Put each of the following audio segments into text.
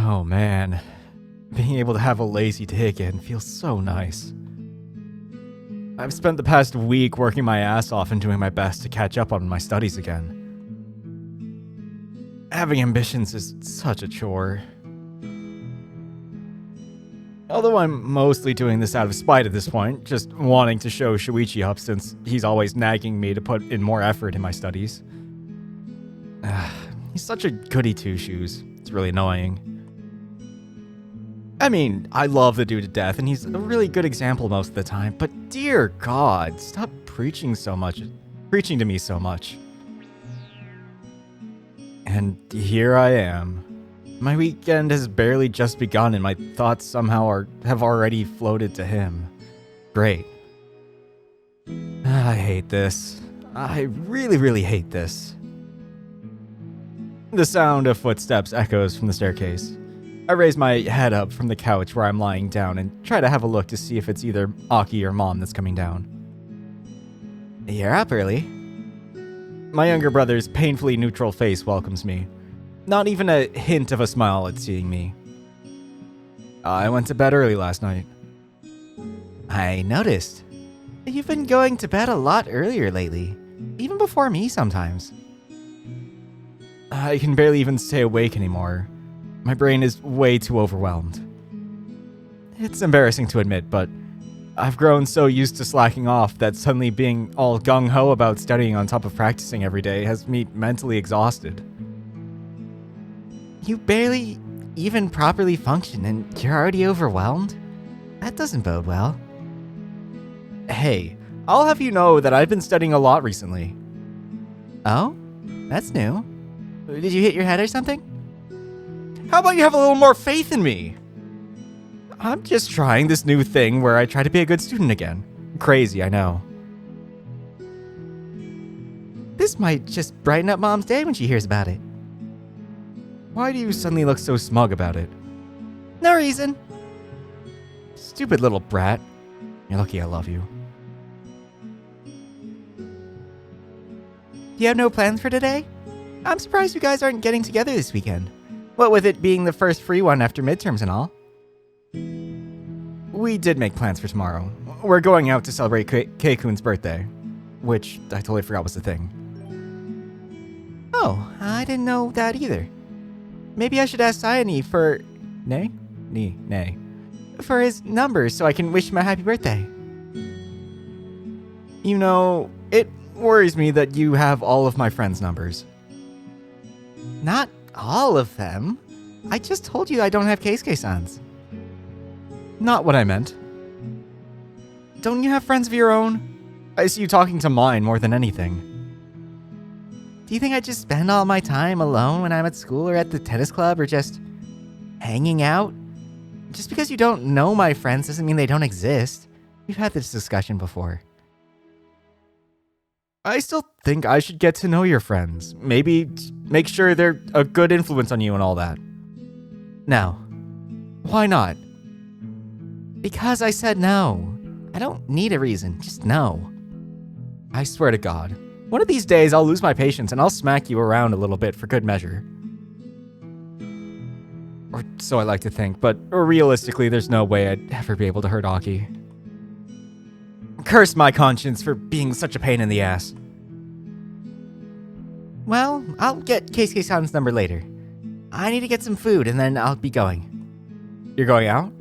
Oh man, being able to have a lazy day again feels so nice. I've spent the past week working my ass off and doing my best to catch up on my studies again. Having ambitions is such a chore. Although I'm mostly doing this out of spite at this point, just wanting to show Shuichi up since he's always nagging me to put in more effort in my studies. He's such a goody two-shoes. It's really annoying. I mean, I love the dude to death, and he's a really good example most of the time, but dear God, stop preaching to me so much. And here I am. My weekend has barely just begun, and my thoughts somehow have already floated to him. Great. I hate this. I really, really hate this. The sound of footsteps echoes from the staircase. I raise my head up from the couch where I'm lying down and try to have a look to see if it's either Aki or Mom that's coming down. You're up early. My younger brother's painfully neutral face welcomes me. Not even a hint of a smile at seeing me. I went to bed early last night. I noticed. You've been going to bed a lot earlier lately, even before me sometimes. I can barely even stay awake anymore. My brain is way too overwhelmed. It's embarrassing to admit, but I've grown so used to slacking off that suddenly being all gung-ho about studying on top of practicing every day has me mentally exhausted. You barely even properly function and you're already overwhelmed? That doesn't bode well. Hey, I'll have you know that I've been studying a lot recently. Oh? That's new. Did you hit your head or something? How about you have a little more faith in me? I'm just trying this new thing where I try to be a good student again. Crazy, I know. This might just brighten up Mom's day when she hears about it. Why do you suddenly look so smug about it? No reason. Stupid little brat. You're lucky I love you. You have no plans for today? I'm surprised you guys aren't getting together this weekend. What with it being the first free one after midterms and all. We did make plans for tomorrow. We're going out to celebrate Keikun's birthday, which I totally forgot was the thing. Oh, I didn't know that either. Maybe I should ask Sayani for... Nay? Nay. For his number so I can wish him a happy birthday. You know, it worries me that you have all of my friends' numbers. Not all of them. I just told you I don't have Keisuke-san's. Not what I meant. Don't you have friends of your own? I see you talking to mine more than anything. Do you think I just spend all my time alone when I'm at school or at the tennis club or just hanging out? Just because you don't know my friends doesn't mean they don't exist. We've had this discussion before. I still think I should get to know your friends. Maybe make sure they're a good influence on you and all that. No. Why not? Because I said no. I don't need a reason, just no. I swear to God, one of these days I'll lose my patience and I'll smack you around a little bit for good measure. Or so I like to think, but realistically there's no way I'd ever be able to hurt Aki. Curse my conscience for being such a pain in the ass. Well, I'll get Keisuke-san's number later. I need to get some food and then I'll be going. You're going out?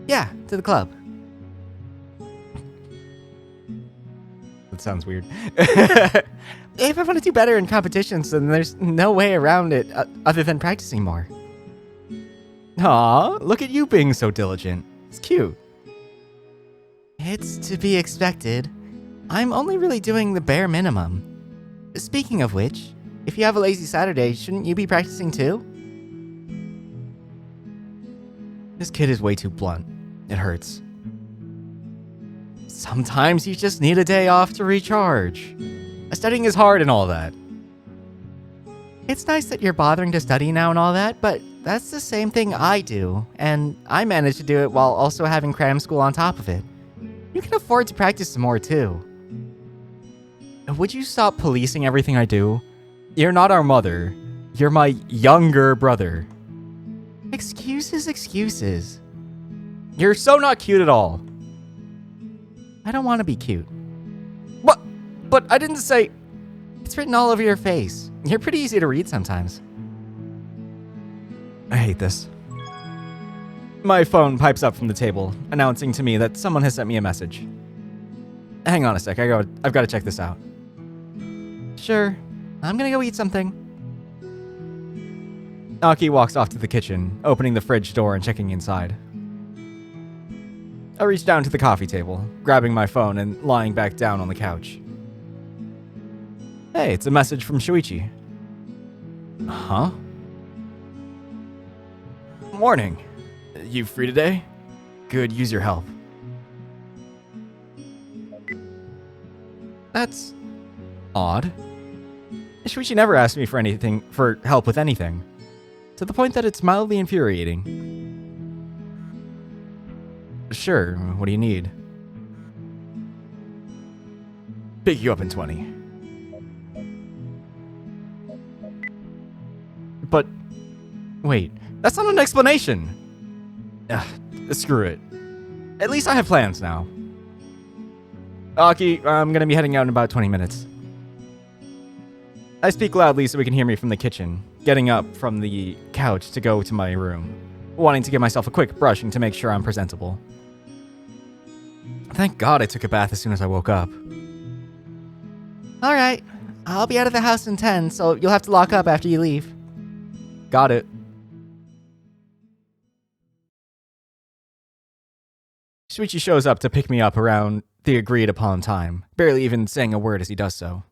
Yeah, to the club. That sounds weird. If I want to do better in competitions, then there's no way around it other than practicing more. Aw, look at you being so diligent. It's cute. It's to be expected. I'm only really doing the bare minimum. Speaking of which, if you have a lazy Saturday, shouldn't you be practicing too? This kid is way too blunt. It hurts. Sometimes you just need a day off to recharge. Studying is hard and all that. It's nice that you're bothering to study now and all that, but that's the same thing I do, and I manage to do it while also having cram school on top of it. You can afford to practice some more too. Would you stop policing everything I do? You're not our mother. You're my younger brother. Excuses, excuses. You're so not cute at all. I don't want to be cute. What? But I didn't say... It's written all over your face. You're pretty easy to read sometimes. I hate this. My phone pipes up from the table, announcing to me that someone has sent me a message. Hang on a sec, I've got to check this out. Sure, I'm gonna go eat something. Aki walks off to the kitchen, opening the fridge door and checking inside. I reach down to the coffee table, grabbing my phone and lying back down on the couch. Hey, it's a message from Shuichi. Huh? Morning. You free today? Could use your help. That's odd. Shuichi never asked me for help with anything, to the point that it's mildly infuriating. Sure, what do you need? Pick you up in 20. But, wait, that's not an explanation. Ugh, screw it. At least I have plans now. Aki, I'm gonna be heading out in about 20 minutes. I speak loudly so he can hear me from the kitchen, getting up from the couch to go to my room, wanting to give myself a quick brushing to make sure I'm presentable. Thank God I took a bath as soon as I woke up. Alright, I'll be out of the house in 10, so you'll have to lock up after you leave. Got it. Shuichi shows up to pick me up around the agreed upon time, barely even saying a word as he does so.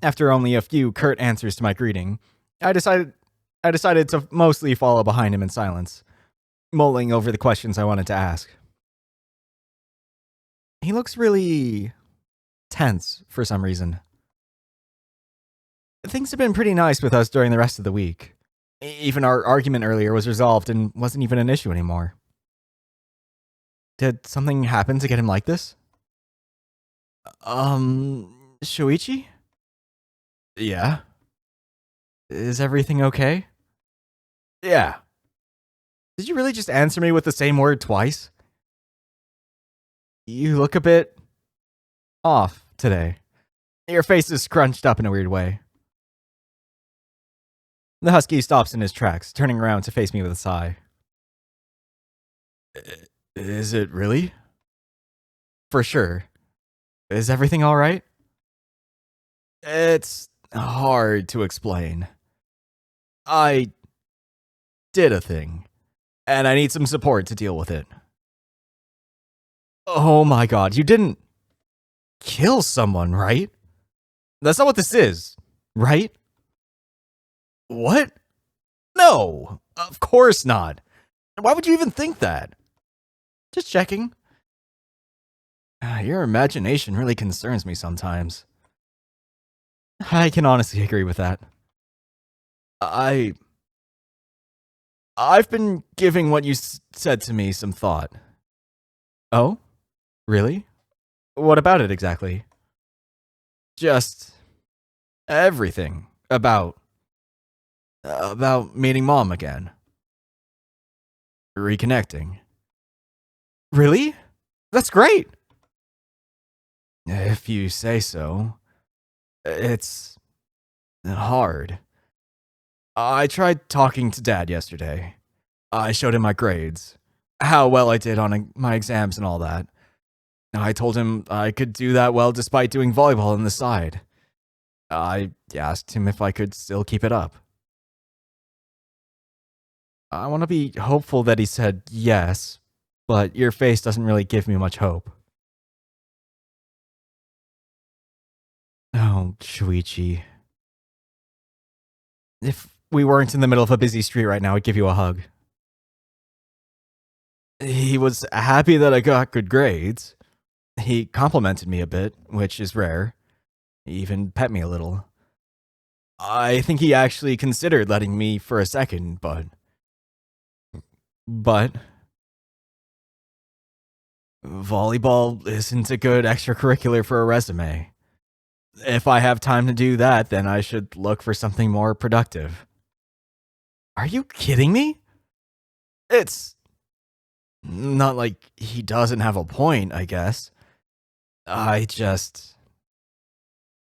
After only a few curt answers to my greeting, I decided to mostly follow behind him in silence, mulling over the questions I wanted to ask. He looks really tense for some reason. Things have been pretty nice with us during the rest of the week. Even our argument earlier was resolved and wasn't even an issue anymore. Did something happen to get him like this? Shuichi? Yeah? Is everything okay? Yeah. Did you really just answer me with the same word twice? You look a bit off today. Your face is scrunched up in a weird way. The husky stops in his tracks, turning around to face me with a sigh. Is it really? For sure. Is everything all right? It's hard to explain. I did a thing, and I need some support to deal with it. Oh my God, you didn't kill someone, right? That's not what this is, right? What? No, of course not. Why would you even think that? Just checking. Your imagination really concerns me sometimes. I can honestly agree with that. I've been giving what you said to me some thought. Oh? Really? What about it exactly? Just everything about meeting Mom again. Reconnecting. Really? That's great! If you say so. It's hard. I tried talking to Dad yesterday. I showed him my grades, how well I did on my exams and all that. I told him I could do that well despite doing volleyball on the side. I asked him if I could still keep it up. I want to be hopeful that he said yes, but your face doesn't really give me much hope. Oh, Shuichi. If we weren't in the middle of a busy street right now, I'd give you a hug. He was happy that I got good grades. He complimented me a bit, which is rare. He even pet me a little. I think he actually considered letting me for a second, but volleyball isn't a good extracurricular for a resume. If I have time to do that, then I should look for something more productive. Are you kidding me? It's not like he doesn't have a point, I guess. I just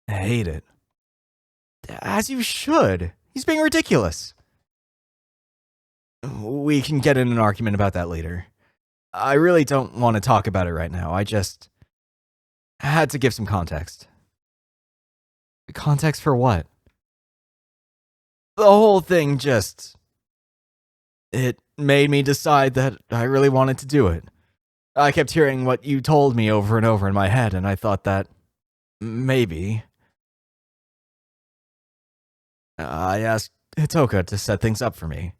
hate it. As you should. He's being ridiculous. We can get in an argument about that later. I really don't want to talk about it right now. I just had to give some context. Context for what? The whole thing just. It made me decide that I really wanted to do it. I kept hearing what you told me over and over in my head, and I thought that maybe. I asked Hitoka to set things up for me.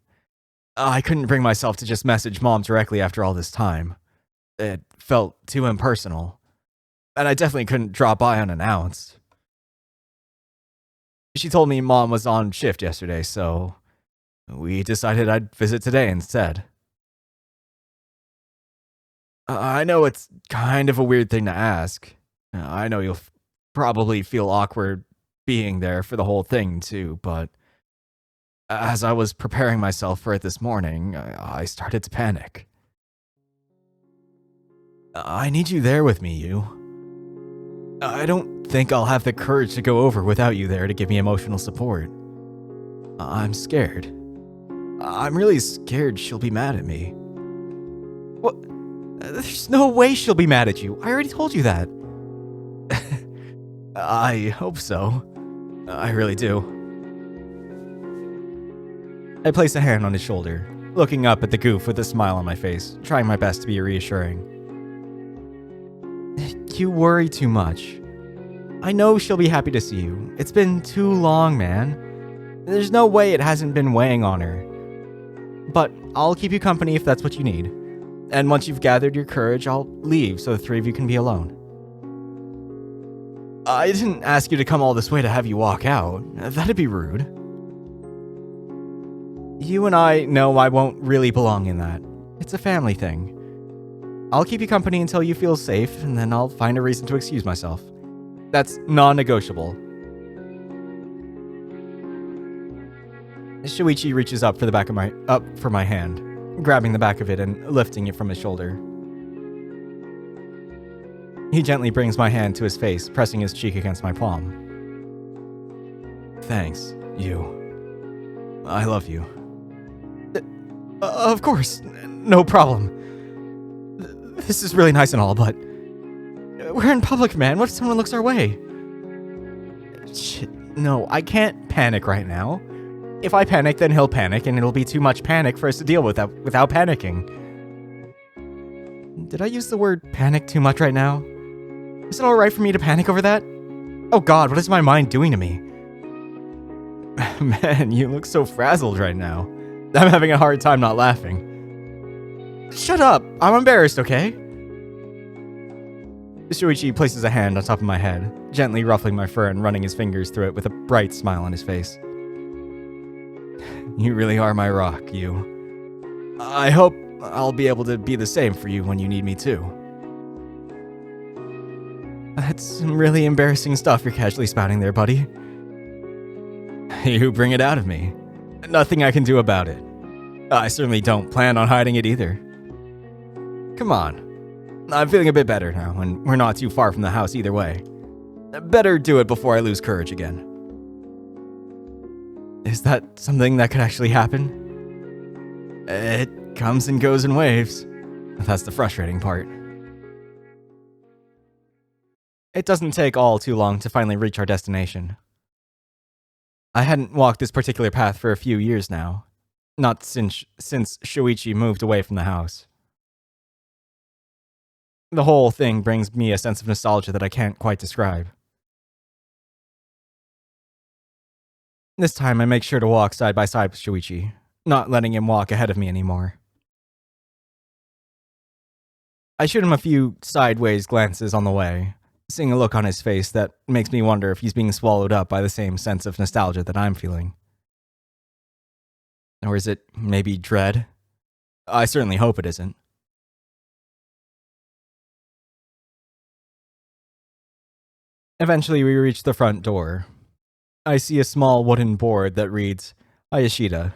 I couldn't bring myself to just message Mom directly after all this time. It felt too impersonal. And I definitely couldn't drop by unannounced. She told me Mom was on shift yesterday, so we decided I'd visit today instead. I know it's kind of a weird thing to ask. I know you'll probably feel awkward being there for the whole thing, too, but as I was preparing myself for it this morning, I started to panic. I need you there with me, Yu. I don't think I'll have the courage to go over without you there to give me emotional support. I'm scared. I'm really scared she'll be mad at me. What? There's no way she'll be mad at you. I already told you that. I hope so. I really do. I place a hand on his shoulder, looking up at the goof with a smile on my face, trying my best to be reassuring. You worry too much. I know she'll be happy to see you. It's been too long, man. There's no way it hasn't been weighing on her. But I'll keep you company if that's what you need. And once you've gathered your courage, I'll leave so the three of you can be alone. I didn't ask you to come all this way to have you walk out. That'd be rude. You and I know I won't really belong in that. It's a family thing. I'll keep you company until you feel safe, and then I'll find a reason to excuse myself. That's non-negotiable. Shuichi reaches up for my hand, grabbing the back of it and lifting it from his shoulder. He gently brings my hand to his face, pressing his cheek against my palm. Thanks, Yu. I love you. Of course, no problem. This is really nice and all, but we're in public, man. What if someone looks our way? Shit, no, I can't panic right now. If I panic, then he'll panic, and it'll be too much panic for us to deal with without panicking. Did I use the word panic too much right now? Is it alright for me to panic over that? Oh god, what is my mind doing to me? Man, you look so frazzled right now. I'm having a hard time not laughing. Shut up! I'm embarrassed, okay? Shuichi places a hand on top of my head, gently ruffling my fur and running his fingers through it with a bright smile on his face. You really are my rock, Yu. I hope I'll be able to be the same for you when you need me too. That's some really embarrassing stuff you're casually spouting there, buddy. You bring it out of me. Nothing I can do about it. I certainly don't plan on hiding it either. Come on. I'm feeling a bit better now, and we're not too far from the house either way. Better do it before I lose courage again. Is that something that could actually happen? It comes and goes in waves. That's the frustrating part. It doesn't take all too long to finally reach our destination. I hadn't walked this particular path for a few years now. Not since Shuichi moved away from the house. The whole thing brings me a sense of nostalgia that I can't quite describe. This time I make sure to walk side by side with Shuichi, not letting him walk ahead of me anymore. I shoot him a few sideways glances on the way, seeing a look on his face that makes me wonder if he's being swallowed up by the same sense of nostalgia that I'm feeling. Or is it maybe dread? I certainly hope it isn't. Eventually, we reach the front door. I see a small wooden board that reads, Ayashida.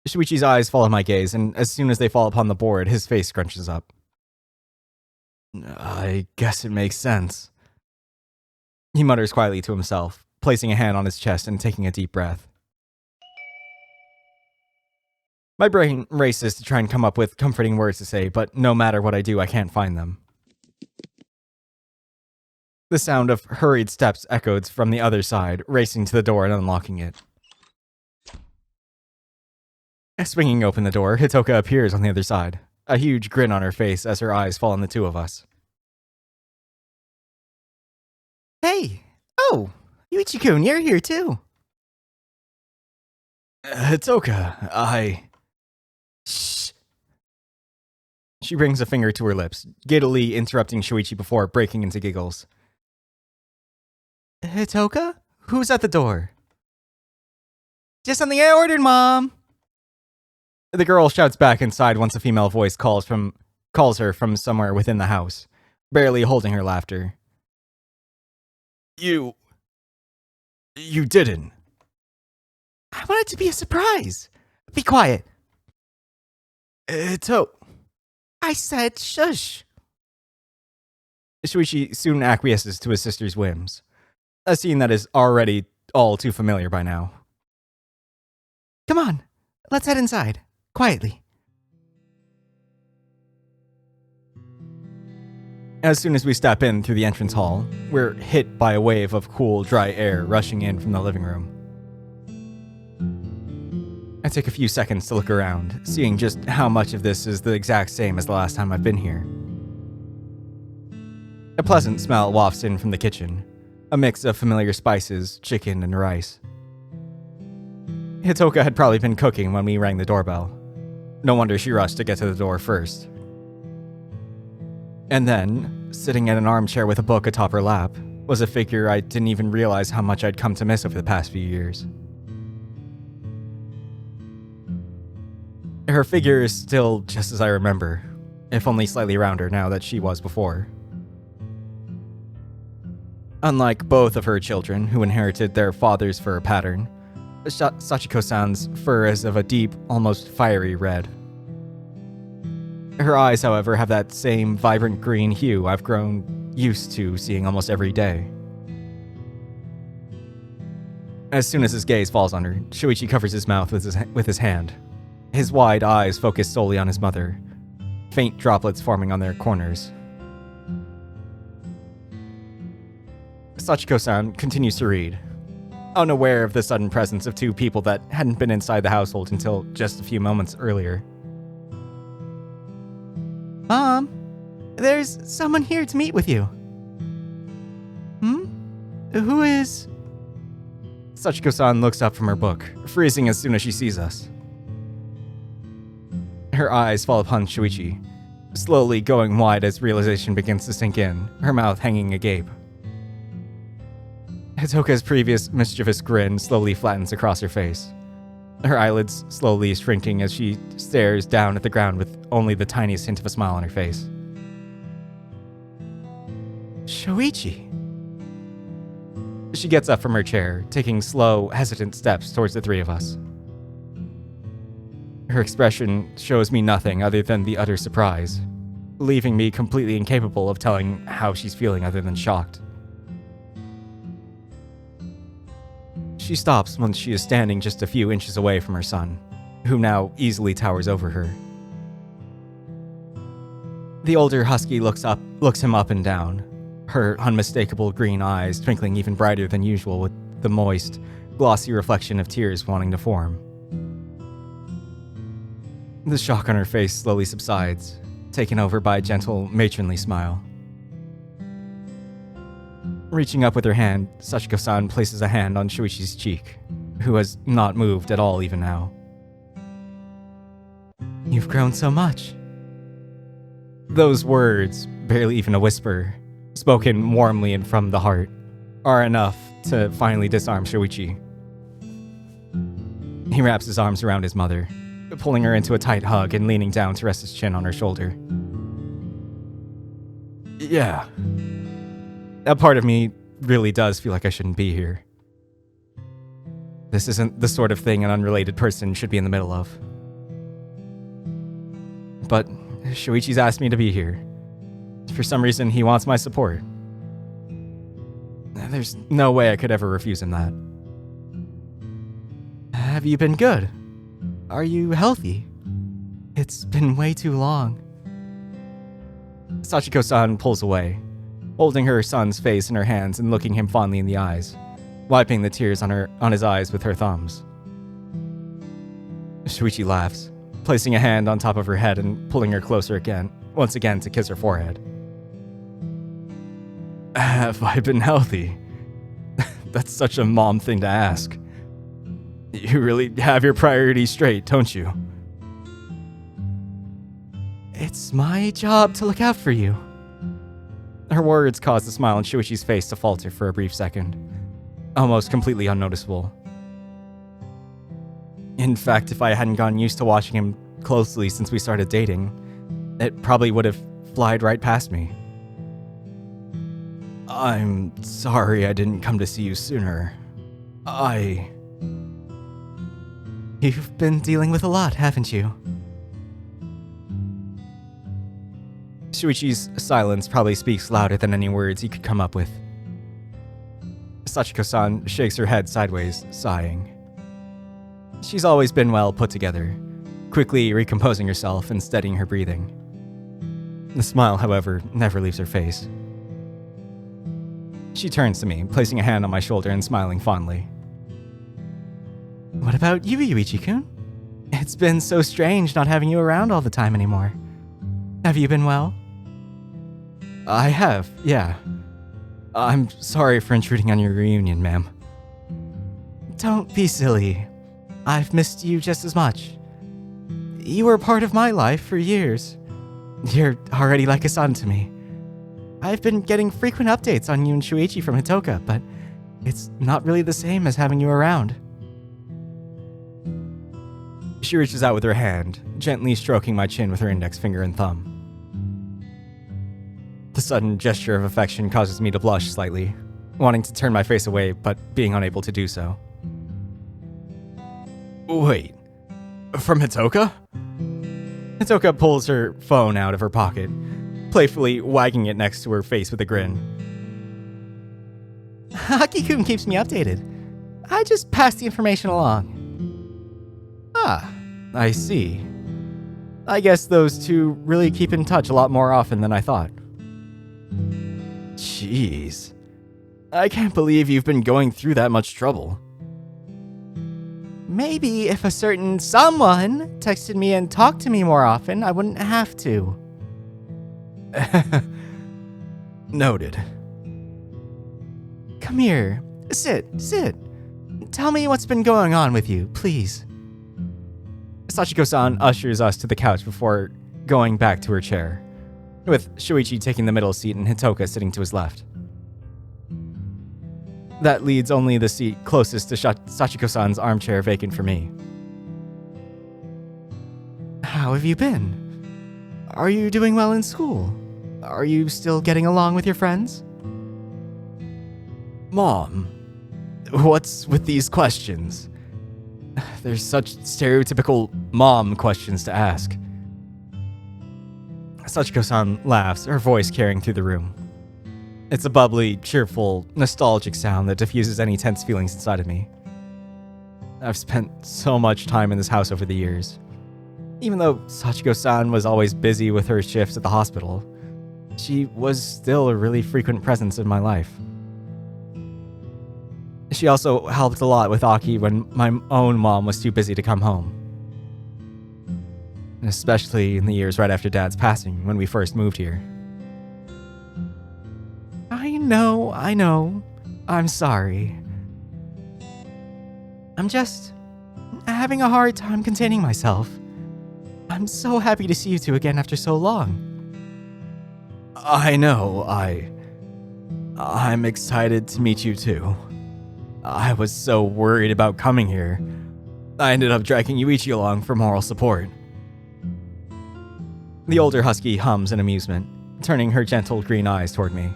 Shuichi's eyes follow my gaze, and as soon as they fall upon the board, his face scrunches up. I guess it makes sense. He mutters quietly to himself, placing a hand on his chest and taking a deep breath. My brain races to try and come up with comforting words to say, but no matter what I do, I can't find them. The sound of hurried steps echoes from the other side, racing to the door and unlocking it. Swinging open the door, Hitoka appears on the other side, a huge grin on her face as her eyes fall on the two of us. Hey! Oh! Yuichi-kun, you're here too! Hitoka, Shh! She brings a finger to her lips, giddily interrupting Shuichi before breaking into giggles. Hitoka? Who's at the door? Just something I ordered, Mom! The girl shouts back inside once a female voice calls her from somewhere within the house, barely holding her laughter. You didn't. I want it to be a surprise. Be quiet. I said shush. Shuichi soon acquiesces to his sister's whims, a scene that is already all too familiar by now. Come on, let's head inside. Quietly. As soon as we step in through the entrance hall, we're hit by a wave of cool, dry air rushing in from the living room. I take a few seconds to look around, seeing just how much of this is the exact same as the last time I've been here. A pleasant smell wafts in from the kitchen, a mix of familiar spices, chicken, and rice. Hitoka had probably been cooking when we rang the doorbell. No wonder she rushed to get to the door first. And then, sitting in an armchair with a book atop her lap, was a figure I didn't even realize how much I'd come to miss over the past few years. Her figure is still just as I remember, if only slightly rounder now that she was before. Unlike both of her children, who inherited their father's fur pattern, Sachiko-san's fur is of a deep, almost fiery red. Her eyes, however, have that same vibrant green hue I've grown used to seeing almost every day. As soon as his gaze falls on her, Shuichi covers his mouth with his hand. His wide eyes focus solely on his mother, faint droplets forming on their corners. Sachiko-san continues to read, unaware of the sudden presence of two people that hadn't been inside the household until just a few moments earlier. Mom, there's someone here to meet with you. Who is? Sachiko-san looks up from her book, freezing as soon as she sees us. Her eyes fall upon Shuichi, slowly going wide as realization begins to sink in, her mouth hanging agape. Hitoka's previous mischievous grin slowly flattens across her face, her eyelids slowly shrinking as she stares down at the ground with only the tiniest hint of a smile on her face. Shuichi. She gets up from her chair, taking slow, hesitant steps towards the three of us. Her expression shows me nothing other than the utter surprise, leaving me completely incapable of telling how she's feeling other than shocked. She stops when she is standing just a few inches away from her son, who now easily towers over her. The older husky looks him up and down, her unmistakable green eyes twinkling even brighter than usual with the moist, glossy reflection of tears wanting to form. The shock on her face slowly subsides, taken over by a gentle, matronly smile. Reaching up with her hand, Sachiko-san places a hand on Shuichi's cheek, who has not moved at all even now. You've grown so much. Those words, barely even a whisper, spoken warmly and from the heart, are enough to finally disarm Shuichi. He wraps his arms around his mother, pulling her into a tight hug and leaning down to rest his chin on her shoulder. Yeah. A part of me really does feel like I shouldn't be here. This isn't the sort of thing an unrelated person should be in the middle of. But Shuichi's asked me to be here. For some reason, he wants my support. There's no way I could ever refuse him that. Have you been good? Are you healthy? It's been way too long. Sachiko-san pulls away, holding her son's face in her hands and looking him fondly in the eyes, wiping the tears on his eyes with her thumbs. Shuichi laughs, placing a hand on top of her head and pulling her closer once again to kiss her forehead. Have I been healthy? That's such a mom thing to ask. You really have your priorities straight, don't you? It's my job to look out for you. Her words caused the smile on Shuichi's face to falter for a brief second, almost completely unnoticeable. In fact, if I hadn't gotten used to watching him closely since we started dating, it probably would have flied right past me. I'm sorry I didn't come to see you sooner. You've been dealing with a lot, haven't you? Shuichi's silence probably speaks louder than any words he could come up with. Sachiko-san shakes her head sideways, sighing. She's always been well put together, quickly recomposing herself and steadying her breathing. The smile, however, never leaves her face. She turns to me, placing a hand on my shoulder and smiling fondly. What about you, Yuichi-kun? It's been so strange not having you around all the time anymore. Have you been well? I have, yeah. I'm sorry for intruding on your reunion, ma'am. Don't be silly. I've missed you just as much. You were part of my life for years. You're already like a son to me. I've been getting frequent updates on you and Shuichi from Hitoka, but it's not really the same as having you around. She reaches out with her hand, gently stroking my chin with her index finger and thumb. The sudden gesture of affection causes me to blush slightly, wanting to turn my face away, but being unable to do so. Wait, from Hitoka? Hitoka pulls her phone out of her pocket, playfully wagging it next to her face with a grin. Haki-kun keeps me updated. I just pass the information along. Ah, I see. I guess those two really keep in touch a lot more often than I thought. Jeez. I can't believe you've been going through that much trouble. Maybe if a certain someone texted me and talked to me more often, I wouldn't have to. Noted. Come here. Sit. Tell me what's been going on with you, please. Sachiko-san ushers us to the couch before going back to her chair, with Shuichi taking the middle seat and Hitoka sitting to his left. That leaves only the seat closest to Sachiko-san's armchair vacant for me. How have you been? Are you doing well in school? Are you still getting along with your friends? Mom, what's with these questions? There's such stereotypical mom questions to ask. Sachiko-san laughs, her voice carrying through the room. It's a bubbly, cheerful, nostalgic sound that diffuses any tense feelings inside of me. I've spent so much time in this house over the years. Even though Sachiko-san was always busy with her shifts at the hospital, she was still a really frequent presence in my life. She also helped a lot with Aki when my own mom was too busy to come home. Especially in the years right after Dad's passing when we first moved here. I know. I'm sorry. I'm just having a hard time containing myself. I'm so happy to see you two again after so long. I know, I'm excited to meet you too. I was so worried about coming here. I ended up dragging Yuichi along for moral support. The older husky hums in amusement, turning her gentle green eyes toward me.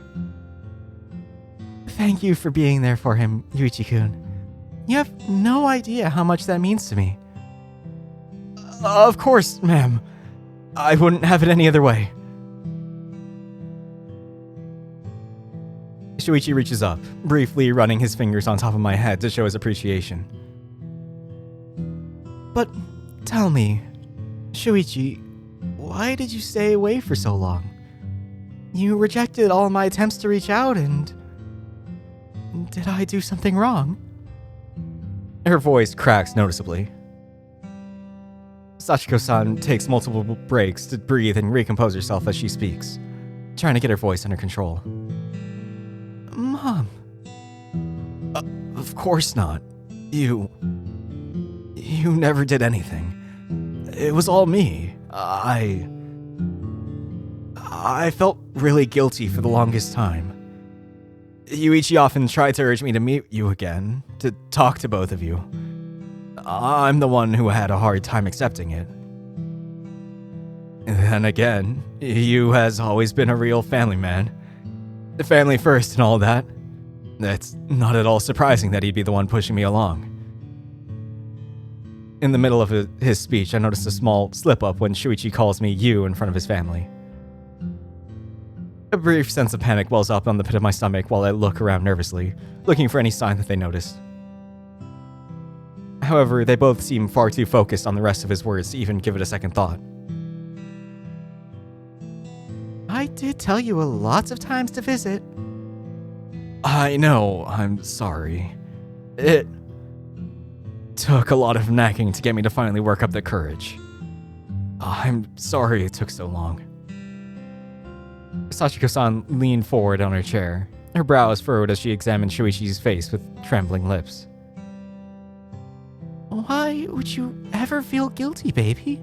Thank you for being there for him, Yuichi-kun. You have no idea how much that means to me. Of course, ma'am. I wouldn't have it any other way. Shuichi reaches up, briefly running his fingers on top of my head to show his appreciation. But tell me, Shuichi, why did you stay away for so long? You rejected all my attempts to reach out, and did I do something wrong? Her voice cracks noticeably. Sachiko-san takes multiple breaks to breathe and recompose herself as she speaks, trying to get her voice under control. Mom. Of course not. You never did anything. It was all me. I felt really guilty for the longest time. Yuichi often tried to urge me to meet you again, to talk to both of you. I'm the one who had a hard time accepting it. And then again, Yu has always been a real family man. The family first and all that. It's not at all surprising that he'd be the one pushing me along. In the middle of his speech, I noticed a small slip-up when Shuichi calls me Yu in front of his family. A brief sense of panic wells up on the pit of my stomach while I look around nervously, looking for any sign that they noticed. However, they both seem far too focused on the rest of his words to even give it a second thought. I did tell you lots of times to visit. I know, I'm sorry. It took a lot of nagging to get me to finally work up the courage. I'm sorry it took so long. Sachiko-san leaned forward on her chair, her brows furrowed as she examined Shuichi's face with trembling lips. Why would you ever feel guilty, baby?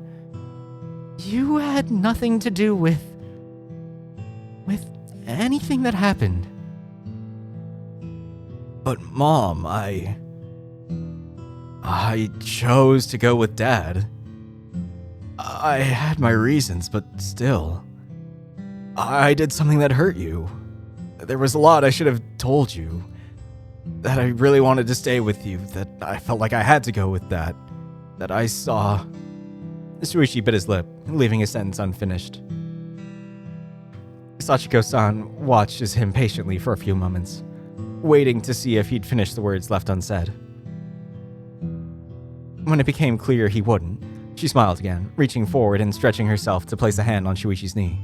You had nothing to do with anything that happened. But Mom, I chose to go with Dad. I had my reasons, but still. I did something that hurt you. There was a lot I should have told you. That I really wanted to stay with you, that I felt like I had to go with that I saw. Shuichi bit his lip, leaving his sentence unfinished. Sachiko-san watched him patiently for a few moments, waiting to see if he'd finish the words left unsaid. When it became clear he wouldn't, she smiled again, reaching forward and stretching herself to place a hand on Shuichi's knee.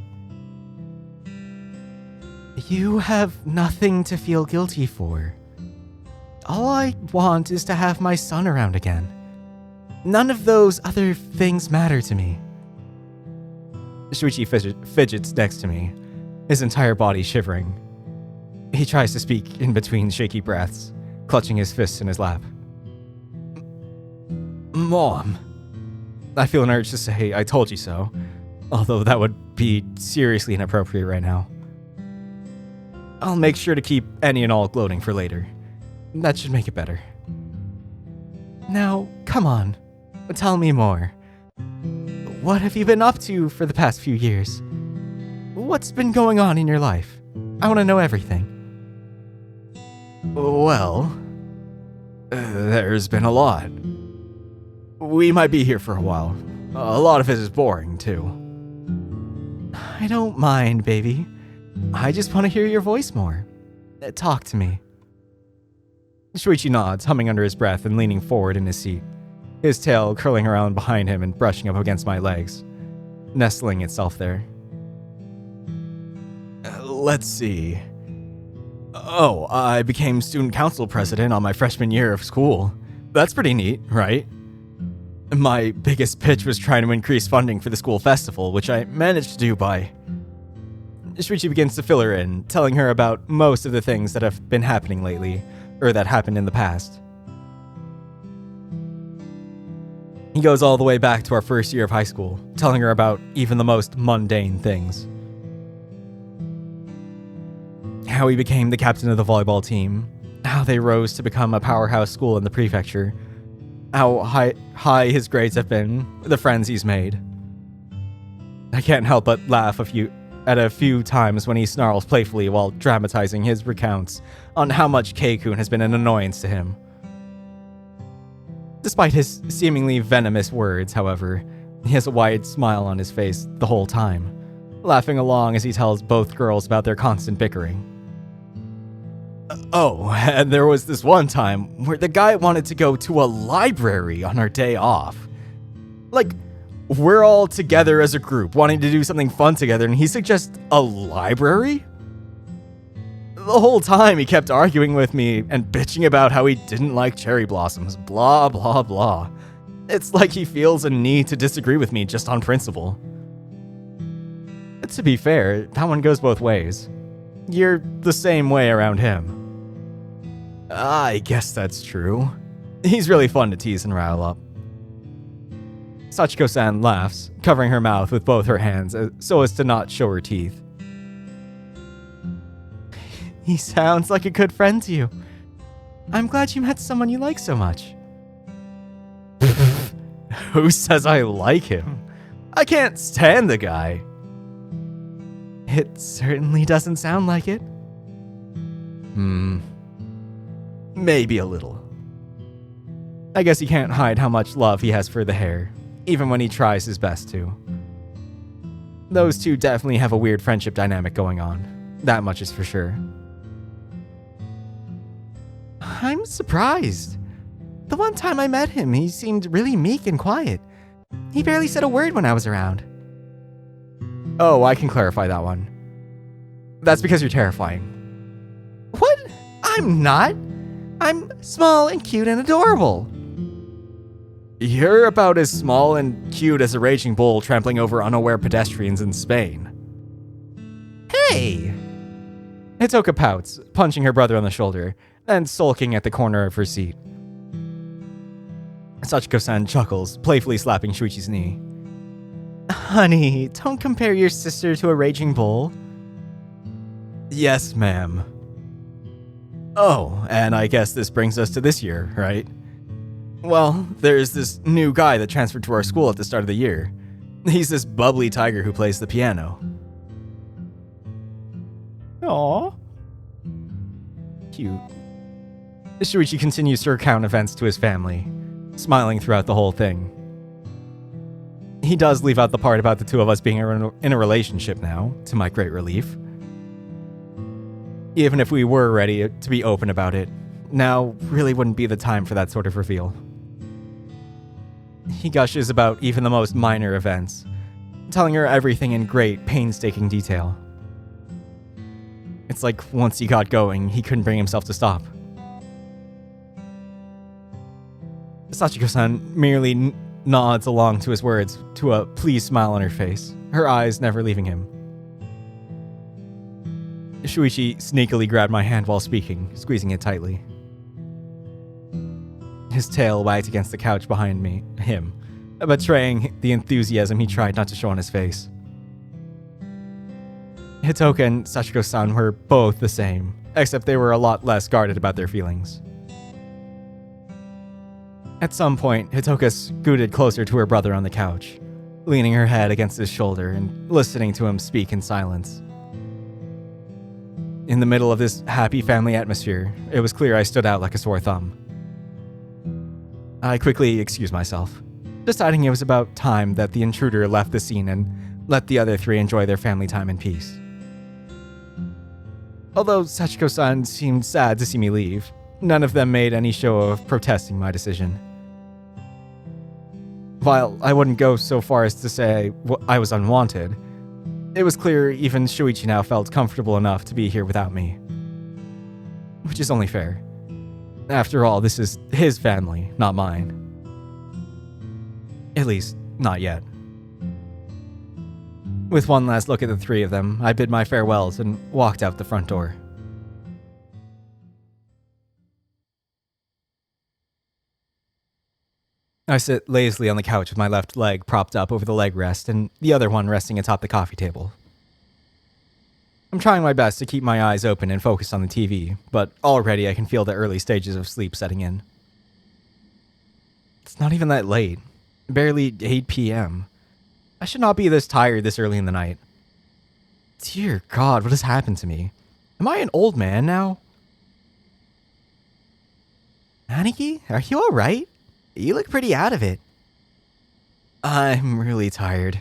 You have nothing to feel guilty for. All I want is to have my son around again. None of those other things matter to me. Shuichi fidgets next to me, his entire body shivering. He tries to speak in between shaky breaths, clutching his fists in his lap. Mom. I feel an urge to say, I told you so, although that would be seriously inappropriate right now. I'll make sure to keep any and all gloating for later. That should make it better. Now, come on. Tell me more. What have you been up to for the past few years? What's been going on in your life? I want to know everything. Well, there's been a lot. We might be here for a while. A lot of it is boring, too. I don't mind, baby. I just want to hear your voice more. Talk to me. Shuichi nods, humming under his breath and leaning forward in his seat, his tail curling around behind him and brushing up against my legs, nestling itself there. Let's see. Oh, I became student council president on my freshman year of school. That's pretty neat, right? My biggest pitch was trying to increase funding for the school festival, which I managed to do by... Shuichi begins to fill her in, telling her about most of the things that have been happening lately, or that happened in the past. He goes all the way back to our first year of high school, telling her about even the most mundane things. How he became the captain of the volleyball team, how they rose to become a powerhouse school in the prefecture, how high his grades have been, the friends he's made. I can't help but laugh at a few times when he snarls playfully while dramatizing his recounts on how much Keikun has been an annoyance to him. Despite his seemingly venomous words, however, he has a wide smile on his face the whole time, laughing along as he tells both girls about their constant bickering. Oh, and there was this one time where the guy wanted to go to a library on our day off. Like, we're all together as a group wanting to do something fun together, and he suggests a library? The whole time he kept arguing with me and bitching about how he didn't like cherry blossoms, blah blah blah. It's like he feels a need to disagree with me just on principle. To be fair, that one goes both ways. You're the same way around him. I guess that's true. He's really fun to tease and rile up. Sachiko-san laughs, covering her mouth with both her hands so as to not show her teeth. He sounds like a good friend to you. I'm glad you met someone you like so much. Who says I like him? I can't stand the guy. It certainly doesn't sound like it. Maybe a little. I guess he can't hide how much love he has for the hair, even when he tries his best to. Those two definitely have a weird friendship dynamic going on. That much is for sure. I'm surprised. The one time I met him, he seemed really meek and quiet. He barely said a word when I was around. Oh, I can clarify that one. That's because you're terrifying. What? I'm not. I'm small and cute and adorable. You're about as small and cute as a raging bull trampling over unaware pedestrians in Spain. Hey! Hitoka pouts, punching her brother on the shoulder, and sulking at the corner of her seat. Sachiko-san chuckles, playfully slapping Shuichi's knee. Honey, don't compare your sister to a raging bull. Yes, ma'am. Oh, and I guess this brings us to this year, right? Well, there's this new guy that transferred to our school at the start of the year. He's this bubbly tiger who plays the piano. Aww. Cute. Shuichi continues to recount events to his family, smiling throughout the whole thing. He does leave out the part about the two of us being in a relationship now, to my great relief. Even if we were ready to be open about it, now really wouldn't be the time for that sort of reveal. He gushes about even the most minor events, telling her everything in great, painstaking detail. It's like once he got going, he couldn't bring himself to stop. Sachiko-san merely nods along to his words to a pleased smile on her face, her eyes never leaving him. Shuichi sneakily grabbed my hand while speaking, squeezing it tightly. His tail wagged against the couch behind him, betraying the enthusiasm he tried not to show on his face. Hitoka and Sachiko-san were both the same, except they were a lot less guarded about their feelings. At some point, Hitoka scooted closer to her brother on the couch, leaning her head against his shoulder and listening to him speak in silence. In the middle of this happy family atmosphere, it was clear I stood out like a sore thumb. I quickly excused myself, deciding it was about time that the intruder left the scene and let the other three enjoy their family time in peace. Although Sachiko-san seemed sad to see me leave, none of them made any show of protesting my decision. While I wouldn't go so far as to say I was unwanted, it was clear even Shuichi now felt comfortable enough to be here without me. Which is only fair. After all, this is his family, not mine. At least, not yet. With one last look at the three of them, I bid my farewells and walked out the front door. I sit lazily on the couch with my left leg propped up over the leg rest and the other one resting atop the coffee table. I'm trying my best to keep my eyes open and focused on the TV, but already I can feel the early stages of sleep setting in. It's not even that late. Barely 8 p.m. I should not be this tired this early in the night. Dear God, what has happened to me? Am I an old man now? Aniki, are you alright? You look pretty out of it. I'm really tired.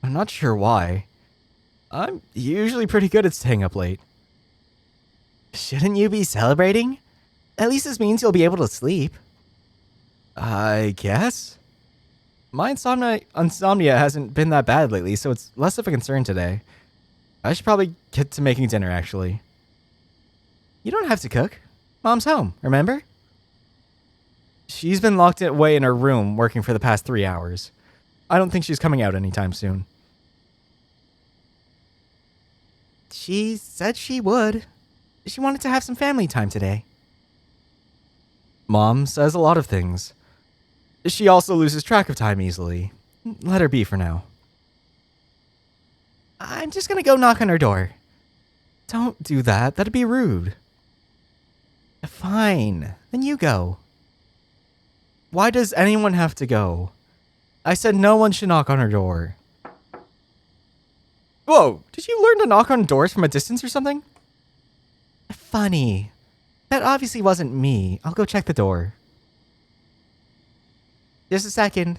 I'm not sure why. I'm usually pretty good at staying up late. Shouldn't you be celebrating? At least this means you'll be able to sleep. I guess? My insomnia hasn't been that bad lately, so it's less of a concern today. I should probably get to making dinner, actually. You don't have to cook. Mom's home, remember? She's been locked away in her room working for the past 3 hours. I don't think she's coming out anytime soon. She said she would. She wanted to have some family time today. Mom says a lot of things. She also loses track of time easily. Let her be for now. I'm just gonna go knock on her door. Don't do that. That'd be rude. Fine. Then you go. Why does anyone have to go? I said no one should knock on her door. Whoa, did you learn to knock on doors from a distance or something? Funny. That obviously wasn't me. I'll go check the door. Just a second.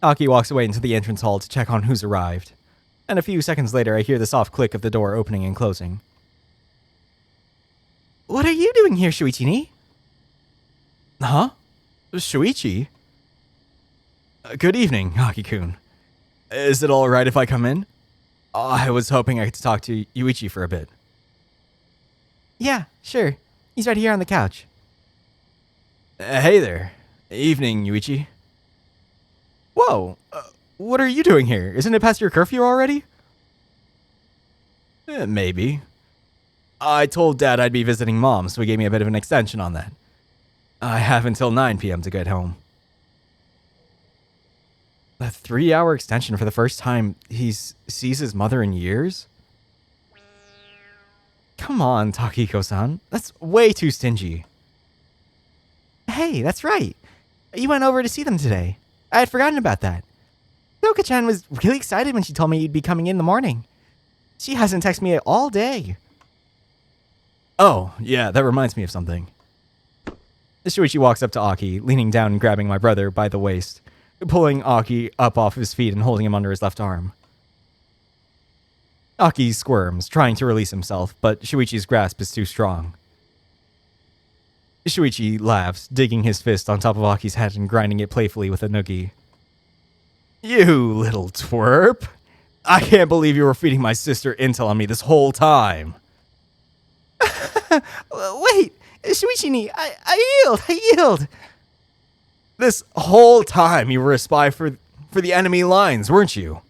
Aki walks away into the entrance hall to check on who's arrived. And a few seconds later, I hear the soft click of the door opening and closing. What are you doing here, Shuichi-ni? Huh? Shuichi? Good evening, Aki-kun. Is it alright if I come in? I was hoping I could talk to Yuichi for a bit. Yeah, sure. He's right here on the couch. Hey there. Evening, Yuichi. Whoa, what are you doing here? Isn't it past your curfew already? Maybe. I told Dad I'd be visiting Mom, so he gave me a bit of an extension on that. I have until 9 p.m. to get home. A 3-hour extension for the first time he sees his mother in years? Come on, Takiko-san. That's way too stingy. Hey, that's right. You went over to see them today. I had forgotten about that. Yoka-chan was really excited when she told me you'd be coming in the morning. She hasn't texted me all day. Oh, yeah, that reminds me of something. Shuichi walks up to Aki, leaning down and grabbing my brother by the waist, pulling Aki up off his feet and holding him under his left arm. Aki squirms, trying to release himself, but Shuichi's grasp is too strong. Shuichi laughs, digging his fist on top of Aki's head and grinding it playfully with a noogie. You little twerp! I can't believe you were feeding my sister intel on me this whole time. Wait, Shuichi-ni, I yield. This whole time you were a spy for the enemy lines, weren't you?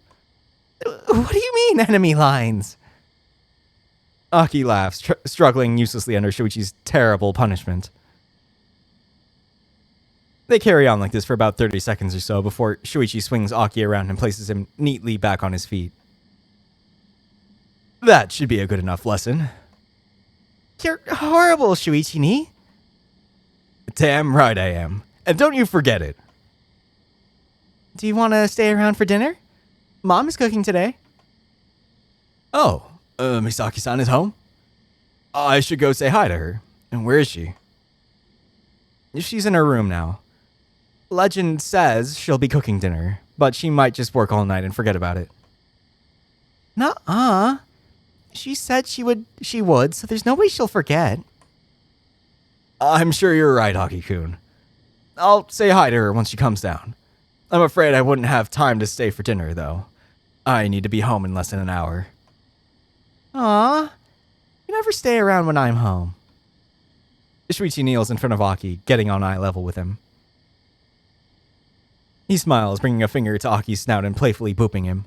What do you mean, enemy lines? Aki laughs, struggling uselessly under Shuichi's terrible punishment. They carry on like this for about 30 seconds or so before Shuichi swings Aki around and places him neatly back on his feet. That should be a good enough lesson. You're horrible, Shuichi-ni. Damn right I am. And don't you forget it. Do you want to stay around for dinner? Mom is cooking today. Oh, Misaki-san is home? I should go say hi to her. And where is she? She's in her room now. Legend says she'll be cooking dinner, but she might just work all night and forget about it. Nuh-uh. She said she would, so there's no way she'll forget. I'm sure you're right, Aki-kun. I'll say hi to her once she comes down. I'm afraid I wouldn't have time to stay for dinner, though. I need to be home in less than an hour. Aw, you never stay around when I'm home. Shuichi kneels in front of Aki, getting on eye level with him. He smiles, bringing a finger to Aki's snout and playfully booping him.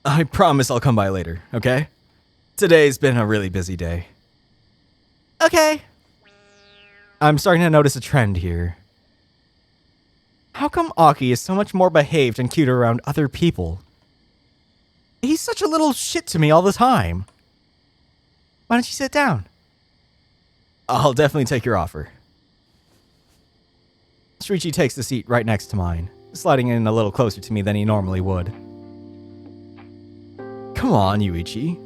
I promise I'll come by later, okay? Today's been a really busy day. Okay. I'm starting to notice a trend here. How come Aki is so much more behaved and cuter around other people? He's such a little shit to me all the time. Why don't you sit down? I'll definitely take your offer. Shuichi takes the seat right next to mine, sliding in a little closer to me than he normally would. Come on, Yuichi.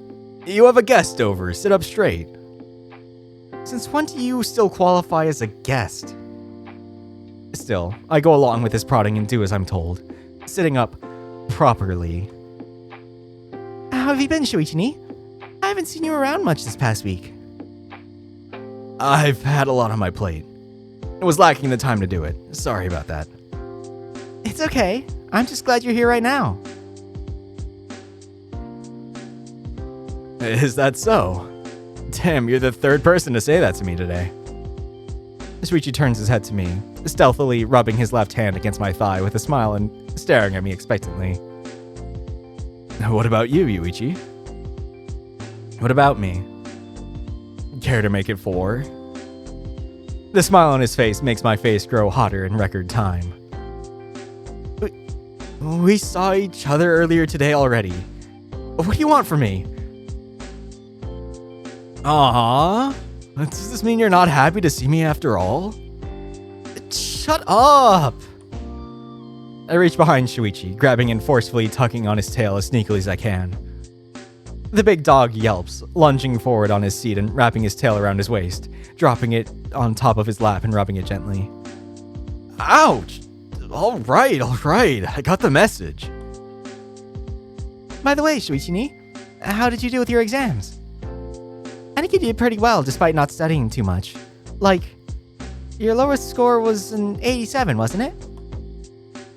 You have a guest over. Sit up straight. Since when do you still qualify as a guest? Still, I go along with his prodding and do as I'm told, sitting up properly. How have you been, Shuichi? I haven't seen you around much this past week. I've had a lot on my plate. I was lacking the time to do it. Sorry about that. It's okay. I'm just glad you're here right now. Is that so? Damn, you're the third person to say that to me today. Shuichi turns his head to me, stealthily rubbing his left hand against my thigh with a smile and staring at me expectantly. What about you, Yuichi? What about me? Care to make it 4? The smile on his face makes my face grow hotter in record time. We saw each other earlier today already. What do you want from me? Does this mean you're not happy to see me after all? Shut up! I reach behind Shuichi, grabbing and forcefully tugging on his tail as sneakily as I can. The big dog yelps, lunging forward on his seat and wrapping his tail around his waist, dropping it on top of his lap and rubbing it gently. Ouch! All right, I got the message. By the way, Shuichi, how did you do with your exams? I think you did pretty well despite not studying too much. Like, your lowest score was an 87, wasn't it?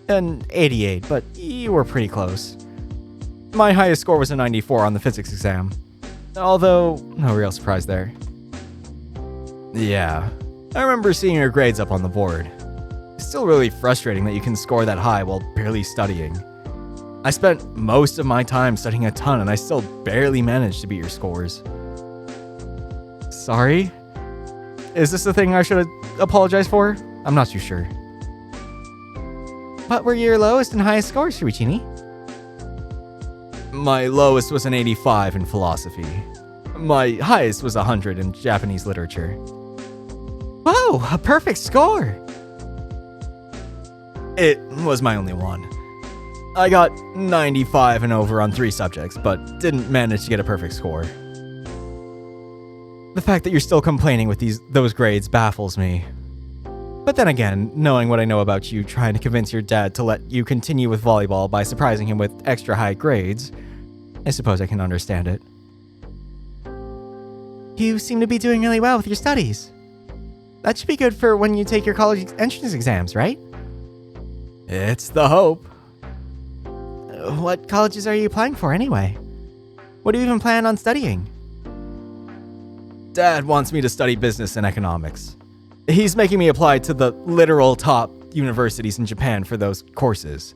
An 88, but you were pretty close. My highest score was a 94 on the physics exam. Although, no real surprise there. Yeah, I remember seeing your grades up on the board. It's still really frustrating that you can score that high while barely studying. I spent most of my time studying a ton and I still barely managed to beat your scores. Sorry? Is this the thing I should apologize for? I'm not too sure. What were your lowest and highest scores, Shuichi? My lowest was an 85 in philosophy. My highest was 100 in Japanese literature. Whoa, a perfect score! It was my only one. I got 95 and over on 3 subjects, but didn't manage to get a perfect score. The fact that you're still complaining with those grades baffles me. But then again, knowing what I know about you trying to convince your dad to let you continue with volleyball by surprising him with extra high grades, I suppose I can understand it. You seem to be doing really well with your studies. That should be good for when you take your college entrance exams, right? It's the hope. What colleges are you applying for anyway? What do you even plan on studying? Dad wants me to study business and economics. He's making me apply to the literal top universities in Japan for those courses.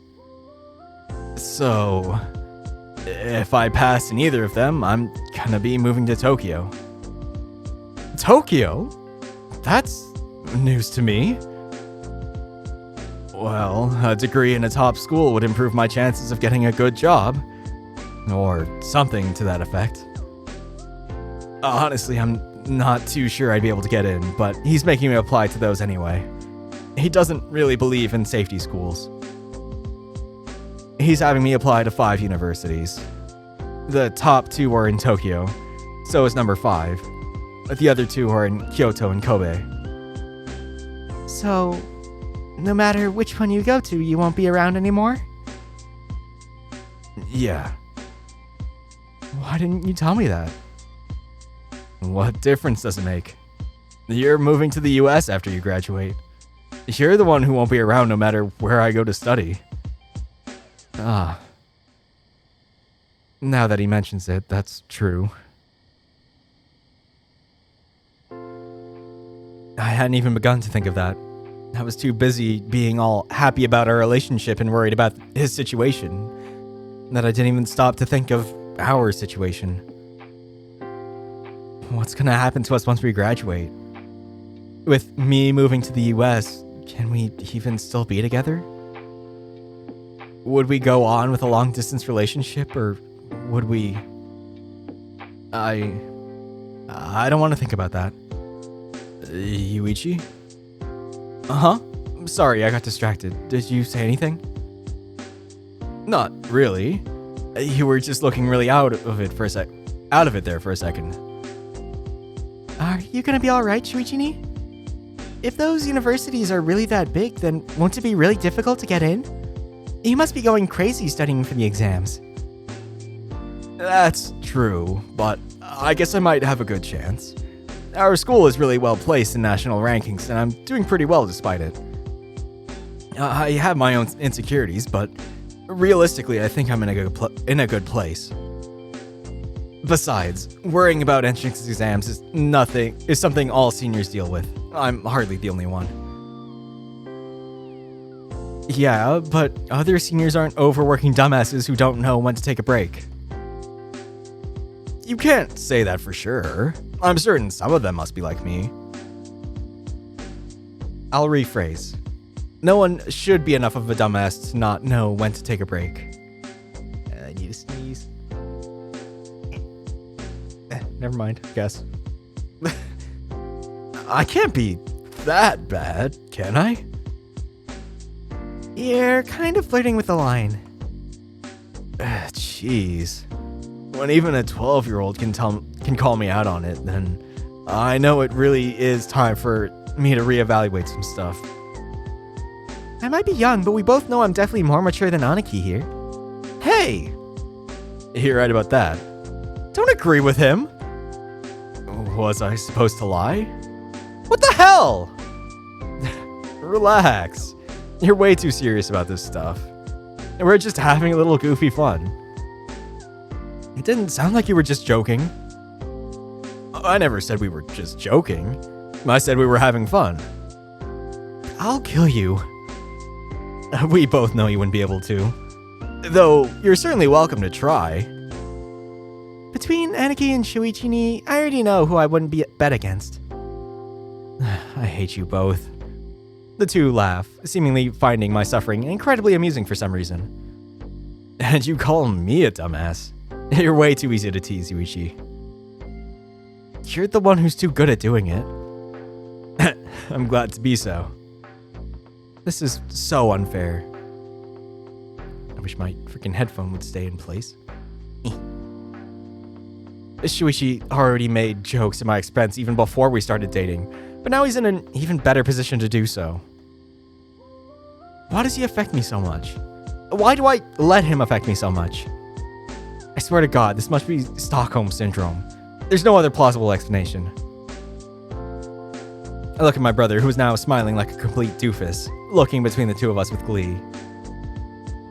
So, if I pass in either of them, I'm gonna be moving to Tokyo. Tokyo? That's news to me. Well, a degree in a top school would improve my chances of getting a good job. Or something to that effect. Honestly, I'm not too sure I'd be able to get in, but he's making me apply to those anyway. He doesn't really believe in safety schools. He's having me apply to 5 universities. The top 2 are in Tokyo, so is number 5. The other 2 are in Kyoto and Kobe. So, no matter which one you go to, you won't be around anymore? Yeah. Why didn't you tell me that? What difference does it make? You're moving to the US after you graduate. You're the one who won't be around no matter where I go to study. Now that he mentions it, that's true. I hadn't even begun to think of that. I was too busy being all happy about our relationship and worried about his situation that I didn't even stop to think of our situation. What's gonna happen to us once we graduate? With me moving to the US, can we even still be together? Would we go on with a long-distance relationship, or would we... I don't want to think about that. Yuichi? Uh-huh. Sorry, I got distracted. Did you say anything? Not really. You were just looking really out of it there for a second. Are you gonna be alright, Shuichi? If those universities are really that big, then won't it be really difficult to get in? You must be going crazy studying for the exams. That's true, but I guess I might have a good chance. Our school is really well placed in national rankings, and I'm doing pretty well despite it. I have my own insecurities, but realistically, I think I'm in a good place. Besides, worrying about entrance exams is something all seniors deal with. I'm hardly the only one. Yeah, but other seniors aren't overworking dumbasses who don't know when to take a break. You can't say that for sure. I'm certain some of them must be like me. I'll rephrase. No one should be enough of a dumbass to not know when to take a break. I need to sneeze. Never mind, I guess. I can't be that bad, can I? You're kind of flirting with the line. Jeez. When even a 12-year-old can call me out on it, then I know it really is time for me to reevaluate some stuff. I might be young, but we both know I'm definitely more mature than Aniki here. Hey! You're right about that. Don't agree with him. Was I supposed to lie? What the hell? Relax. You're way too serious about this stuff. And we're just having a little goofy fun. It didn't sound like you were just joking. I never said we were just joking. I said we were having fun. I'll kill you. We both know you wouldn't be able to. Though, you're certainly welcome to try. Between Aniki and Shuichi, I already know who I wouldn't bet against. I hate you both. The two laugh, seemingly finding my suffering incredibly amusing for some reason. And you call me a dumbass. You're way too easy to tease, Yuichi. You're the one who's too good at doing it. I'm glad to be so. This is so unfair. I wish my freaking headphone would stay in place. Shuichi already made jokes at my expense even before we started dating, but now he's in an even better position to do so. Why does he affect me so much? Why do I let him affect me so much? I swear to God, this must be Stockholm Syndrome. There's no other plausible explanation. I look at my brother, who is now smiling like a complete doofus, looking between the two of us with glee.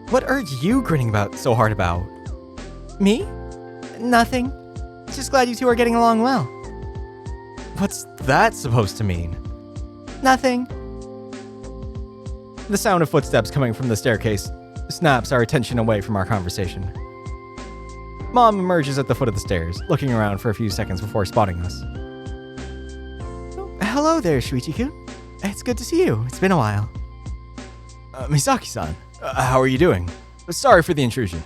What are you grinning so hard about? Me? Nothing. Just glad you two are getting along well. What's that supposed to mean? Nothing. The sound of footsteps coming from the staircase snaps our attention away from our conversation. Mom emerges at the foot of the stairs, looking around for a few seconds before spotting us. Hello there, Shuichi-kun. It's good to see you. It's been a while. Misaki-san, how are you doing? Sorry for the intrusion.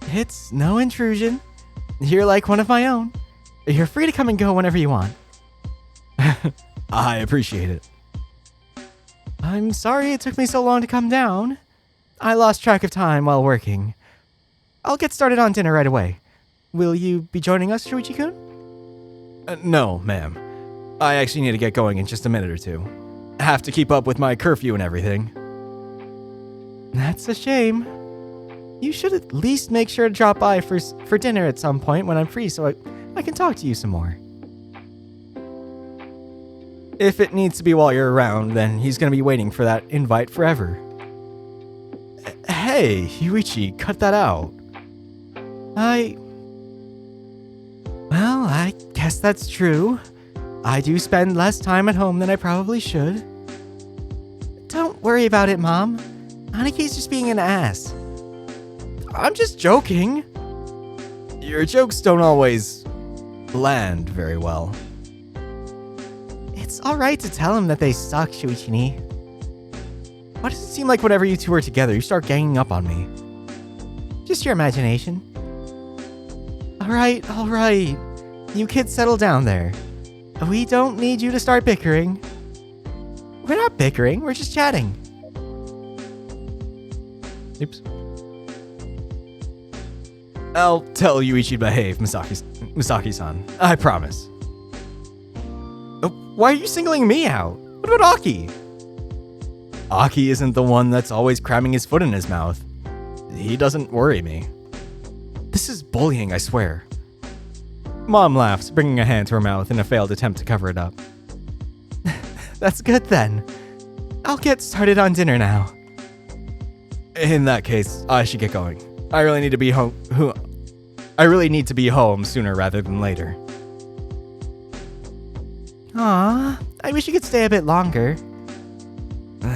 It's no intrusion. You're like one of my own. You're free to come and go whenever you want. I appreciate it. I'm sorry it took me so long to come down. I lost track of time while working. I'll get started on dinner right away. Will you be joining us, Shuichi-kun? No, ma'am. I actually need to get going in just a minute or two. I have to keep up with my curfew and everything. That's a shame. You should at least make sure to drop by for dinner at some point when I'm free so I can talk to you some more. If it needs to be while you're around, then he's going to be waiting for that invite forever. Hey, Yuichi, cut that out. Well, I guess that's true. I do spend less time at home than I probably should. Don't worry about it, Mom. Aniki's just being an ass. I'm just joking. Your jokes don't always land very well. It's alright to tell him that they suck, Shuichi. Why does it seem like whenever you two are together, you start ganging up on me? Just your imagination. Alright. You kids settle down there. We don't need you to start bickering. We're not bickering, we're just chatting. Oops. I'll tell Yuichi to behave, Misaki-san. I promise. Why are you singling me out? What about Aki? Aki isn't the one that's always cramming his foot in his mouth. He doesn't worry me. This is bullying, I swear. Mom laughs, bringing a hand to her mouth in a failed attempt to cover it up. That's good then. I'll get started on dinner now. In that case, I should get going. I really need to be home sooner rather than later. Aw, I wish you could stay a bit longer.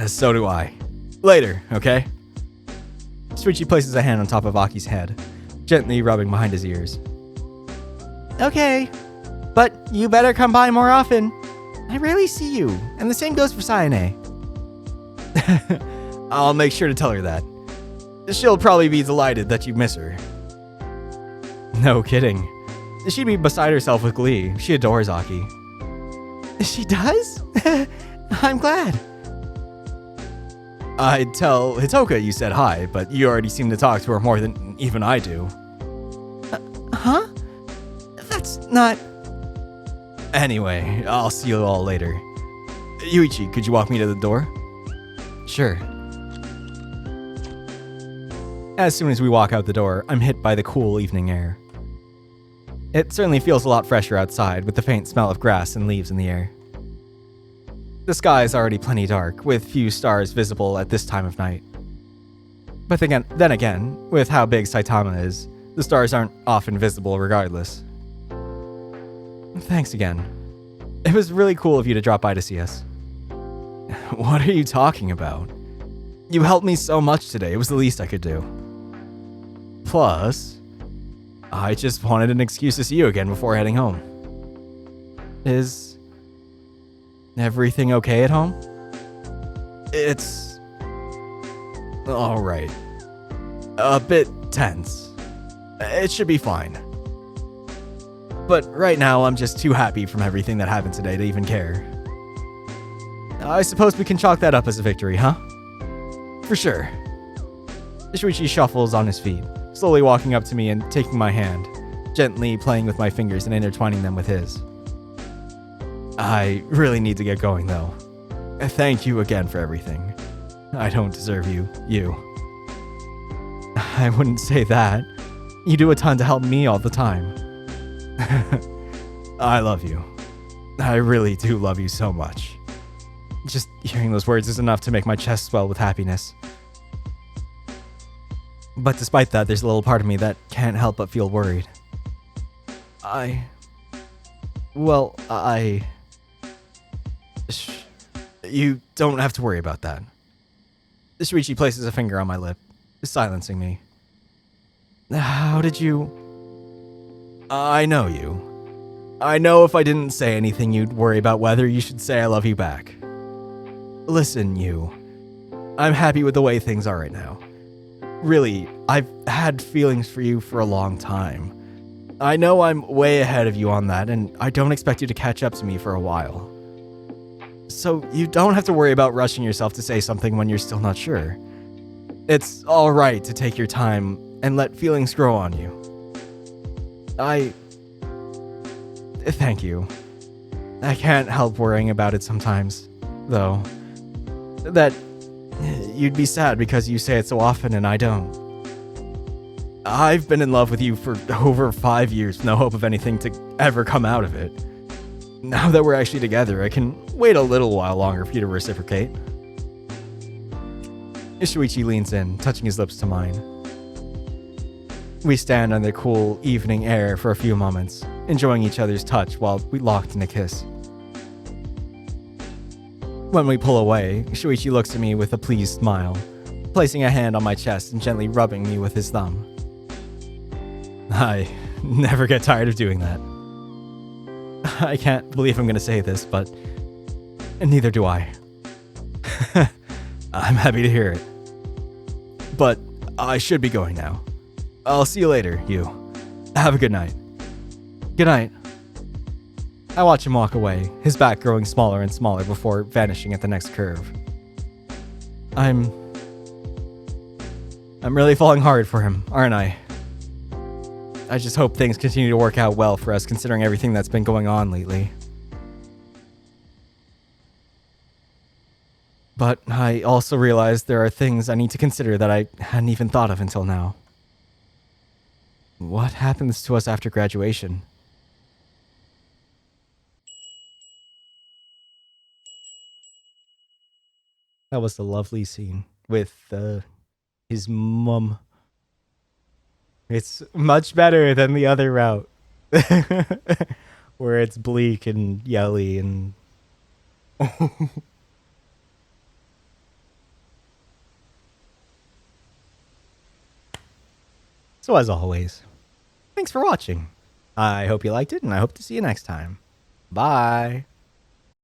So do I. Later, okay? Shuichi places a hand on top of Aki's head, gently rubbing behind his ears. Okay, but you better come by more often. I rarely see you, and the same goes for Sayane. I'll make sure to tell her that. She'll probably be delighted that you miss her. No kidding. She'd be beside herself with glee. She adores Aki. She does? I'm glad. I'd tell Hitoka you said hi, but you already seem to talk to her more than even I do. Huh? That's not... Anyway, I'll see you all later. Yuichi, could you walk me to the door? Sure. As soon as we walk out the door, I'm hit by the cool evening air. It certainly feels a lot fresher outside, with the faint smell of grass and leaves in the air. The sky is already plenty dark, with few stars visible at this time of night. But then again, with how big Saitama is, the stars aren't often visible regardless. Thanks again. It was really cool of you to drop by to see us. What are you talking about? You helped me so much today, it was the least I could do. Plus, I just wanted an excuse to see you again before heading home. Is everything okay at home? It's... alright. A bit tense. It should be fine. But right now, I'm just too happy from everything that happened today to even care. I suppose we can chalk that up as a victory, huh? For sure. Shuichi shuffles on his feet, slowly walking up to me and taking my hand, gently playing with my fingers and intertwining them with his. I really need to get going, though. Thank you again for everything. I don't deserve you. I wouldn't say that. You do a ton to help me all the time. I love you. I really do love you so much. Just hearing those words is enough to make my chest swell with happiness. But despite that, there's a little part of me that can't help but feel worried. You don't have to worry about that. Shuichi places a finger on my lip, silencing me. How did you... I know you. I know if I didn't say anything, you'd worry about whether you should say I love you back. Listen, you. I'm happy with the way things are right now. Really, I've had feelings for you for a long time. I know I'm way ahead of you on that, and I don't expect you to catch up to me for a while. So you don't have to worry about rushing yourself to say something when you're still not sure. It's alright to take your time and let feelings grow on you. Thank you. I can't help worrying about it sometimes, though. That you'd be sad because you say it so often and I don't. I've been in love with you for over 5 years with no hope of anything to ever come out of it. Now that we're actually together, I can wait a little while longer for you to reciprocate. Shuichi leans in, touching his lips to mine. We stand under the cool evening air for a few moments, enjoying each other's touch while we locked in a kiss. When we pull away, Shuichi looks at me with a pleased smile, placing a hand on my chest and gently rubbing me with his thumb. I never get tired of doing that. I can't believe I'm going to say this, but neither do I. I'm happy to hear it. But I should be going now. I'll see you later, you. Have a good night. Good night. I watch him walk away, his back growing smaller and smaller before vanishing at the next curve. I'm really falling hard for him, aren't I? I just hope things continue to work out well for us, considering everything that's been going on lately. But I also realize there are things I need to consider that I hadn't even thought of until now. What happens to us after graduation? That was a lovely scene with his mum. It's much better than the other route, where it's bleak and yelly and. So as always, thanks for watching. I hope you liked it, and I hope to see you next time. Bye.